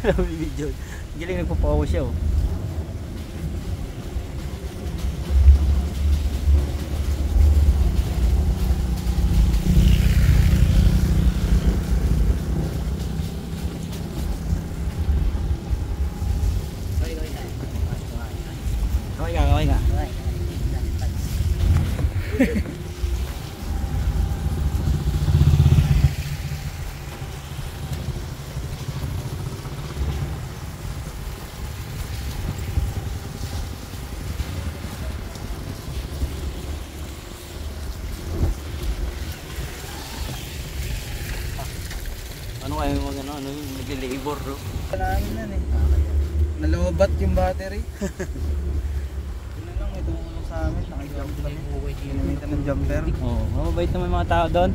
Video. Galing nagpo-focus siya oh. Okay ka. Ano kayo mag ano yung nag-labor bro? Namin yan eh. Nalobat yung battery. Yun lang, may tumulong sa amin. Nakijump pa rin. Ginamitan ng jumper. Oo, mababait naman mga tao doon.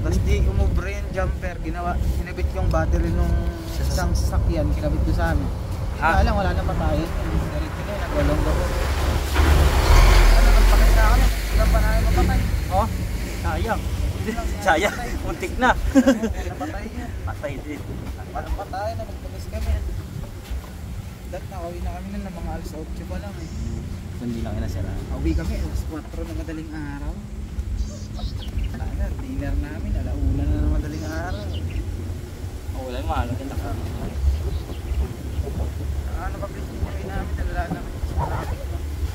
Tapos di umubre yung jumper. Kinabit yung battery nung isang sasakyan. Kinabit ko sa amin. Kaya lang, wala na patayin. Diretso na yun, nagwalong ako. Ano, nagpakay na ako. Ilang pa na kayo mapatay. Oh, sayang. Sayang, muntik na. Napatay niya. Patay din. Parang patay na, magpagis kami. Dahil nakawin na kami nun ng mga alas 8 pa lang eh. Hindi lang inasira. Uwi kami alas 4 na madaling araw. Wala na, dinner namin, alauna na ng madaling araw. Oh, wala yung mahal. Ano pa bilis yung uwi namin, nalala namin.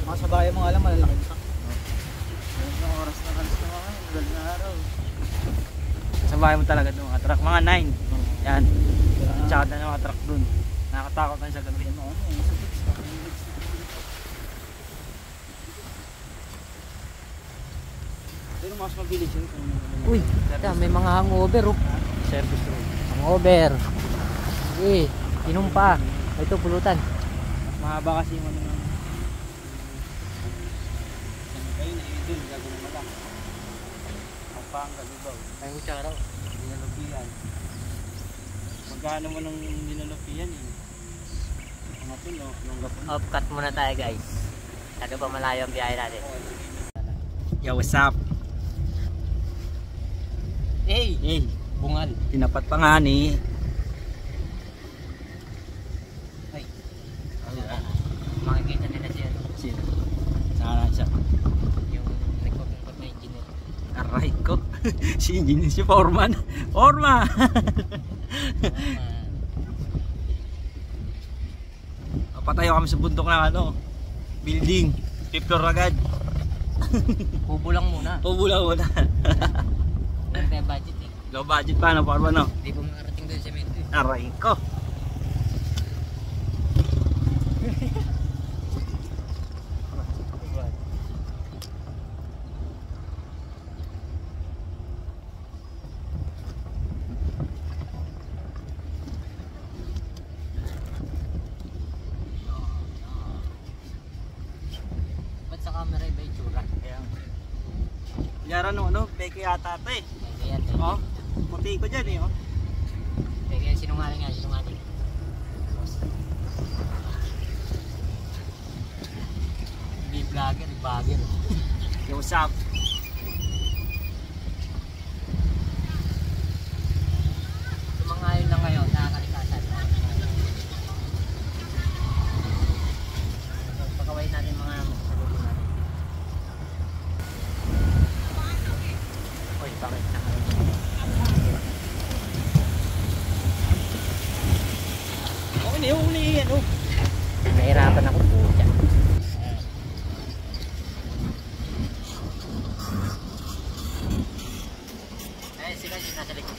Mga sa bayan mga alam, malalaki sa. Ilang oras na alas na mga madaling araw. Sa bahay mo talaga doon mga truck. Mga 9. Yan. Tsaka na yung mga truck doon. Nakakatakot na sa gabi. Pero mas mabilis yun. Uy, ito, may mga hangover oh. Service road. Hangover. Eh, inom pa. Ito, pulutan. Mas mahaba kasi yung ano ng... Ayun, doon. Gagawin mo lang. Ang panggal, diba? Ay, kutsara. Dinalupian. Magkano mo nung dinalupian eh? Ang atin no, nung gapon. Off cut muna tayo guys. Taga ba malayo ang biyahe natin? Yo, what's up? Hey! Hey, Bungal. tinapat pa nga ni. Ay. Makikita nila siya. Sino? Sana siya. Yung nagpapungkot na engineer. Aray ko. Si engineer, si Foreman. Foreman! Patayo kami sa bundok ng ano, building. 5th floor agad. Kubo lang muna. Pubula muna. Wala tayo budget eh. Low budget pa na, Foreman no? Hindi pa makarating doon sa semento eh. Aray ko. Ba't sa camera iba yung tsura? Yara no, ano, peke yata ito eh. Kaya Oh, puti ko dyan eh, oh. kaya sinungaling nga, sinungaling. Hindi vlogger, bagger. Yo, what's up? Sumangayon lang kayo, nakakalikasan. Pagkaway natin mga masalulo natin. Uy, bakit na? Okay na yung uli, ano? Nahirapan ako po dyan. Eh, sila yung nasa likod.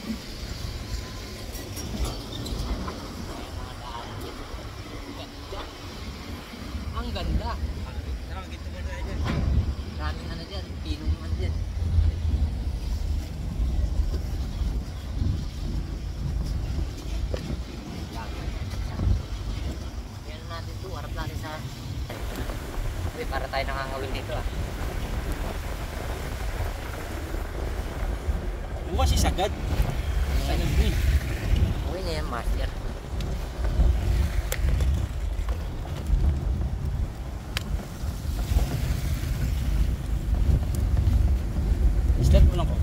Ang ganda. Nakakita mo na dyan. Maraming ano dyan, pinong ano dyan. Yan natin to, harap natin sa... Uy, para tayo nangangawin dito ah. Bukas si Sagad. Sagad din. Uy na yan, master. Islat mo lang ko.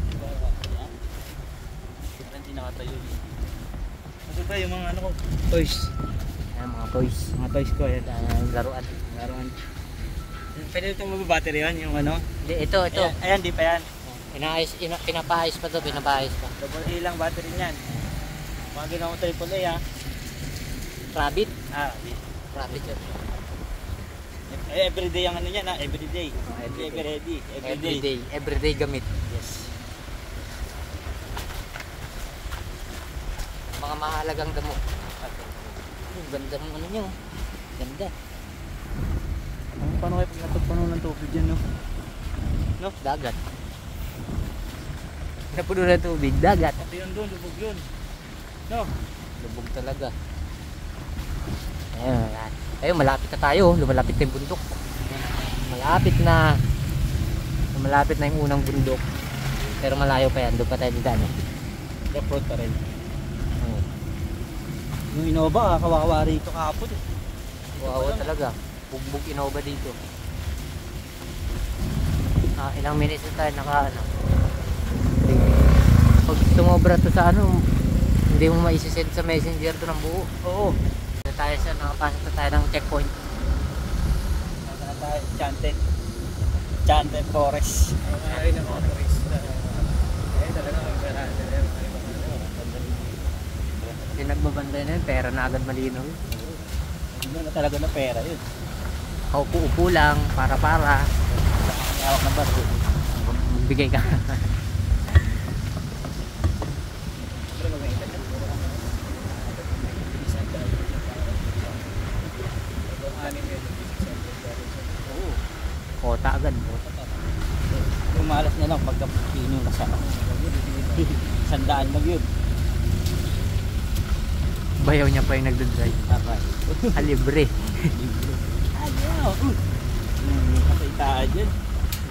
Hindi nakatayo. Nasa Ito yung mga ano ko, toys. Ayan, mga toys. Mga toys ko, ayan. Ayan, laruan. Laruan. Pwede itong mababattery yun, yung ano. Hindi, ito. Ayan, di pa yan. Pinapaayos pa to, pinapaayos pa. Double A lang battery niyan. Mga ginawa mo triple A ha. Rabbit. Di. Rabbit yun. Everyday ang ano niyan ha, everyday. Everyday. Everyday gamit. Yes. Mga mahalagang damo. Ang ganda ng ano nyo. Ganda. Paano kayo pag natagpuno ng tubig dyan, no? No? Dagat. Napuno na tubig, dagat. Pati yun doon, lubog yun. No? Lubog talaga. Ayun, ayun, malapit na tayo. Lumalapit na yung bundok. Malapit na yung unang bundok. Pero malayo pa yan. Doon pa tayo dito. Off-road pa rin. Yung Innova, kawawa rito kahapon eh. Wow talaga. Bugbog Innova dito. Ilang minutes na tayo naka ano. Pag tumobra to sa ano, hindi mo maisisend sa messenger to ng buo. Oo. Nakapasok na tayo ng checkpoint. Nasa na tayo, Enchanted Forest. Ay ng forest. Ay talaga ang pera. Yung nagbabantay na yun, pera na agad malinaw. Hindi na talaga na pera yun. Upo-upo lang, para-para. Hawak ng barko. Magbigay ka. Kota agad. Kumalas na lang pagka pino na sa sandaan lang yun. Bayaw niya pa yung nagdadrive. Libre. Ayaw. Yung kasaitaan dyan.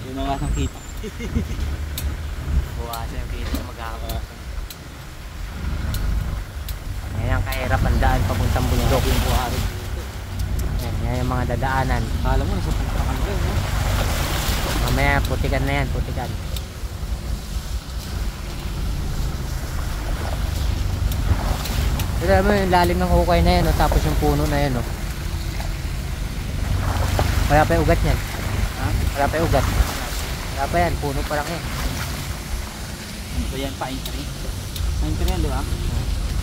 Yun ang asang kita. Buwasan yung kita maghahapon. Yan ang kahirap ang daan papuntang bundok. Yung buhari. Yan yung mga dadaanan. Alam mo, nasa pagkakan ka yun. Mamaya putikan na yan, putikan. Alam mo yung lalim ng hukay na yan, tapos yung puno na yan. Wala pa yung ugat yan. Ha? Wala pa yung ugat. Wala pa yan, puno pa lang yan. Ano ba yan? Pine tree? Pine tree yan, di ba?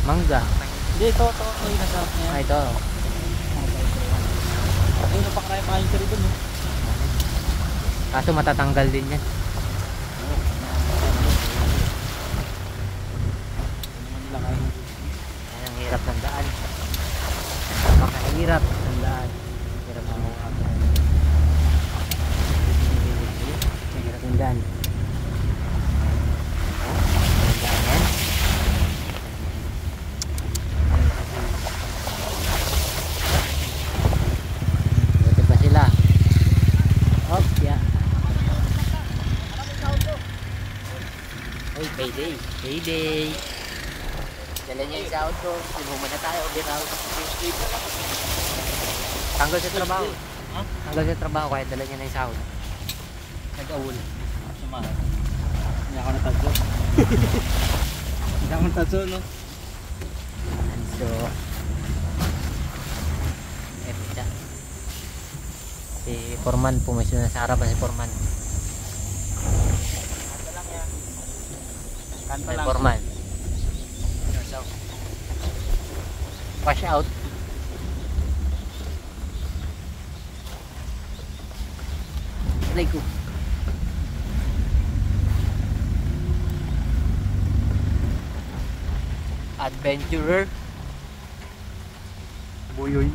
Mangga. Hindi, ito. Ay, nasarap na yan. Ito. Ayun, napakaraya pine tree dun. Kaso matatanggal din yan. Yan ang hirap ng daan. Makahirap ng daan. Hirap ng daan. Hirap ng daan. Yan. Buti pa sila. Hop, yeah. Uy, payday. Payday. Dala niya yung sa outdoor. Sinuman na tayo. Tanggal sa trabaho. Ha? Tanggal sa trabaho kaya dala niya na yung sahod. Nag-awol. Sumahan. Hindi ako natagso. Hindi ako natagso, no? So, eto siya. Si Foreman, pumiso na sa harapan si Foreman. Kanta lang yan. Kanta Si lang. Foreman. Wash out. Aray ko. Adventurer. Buyoy.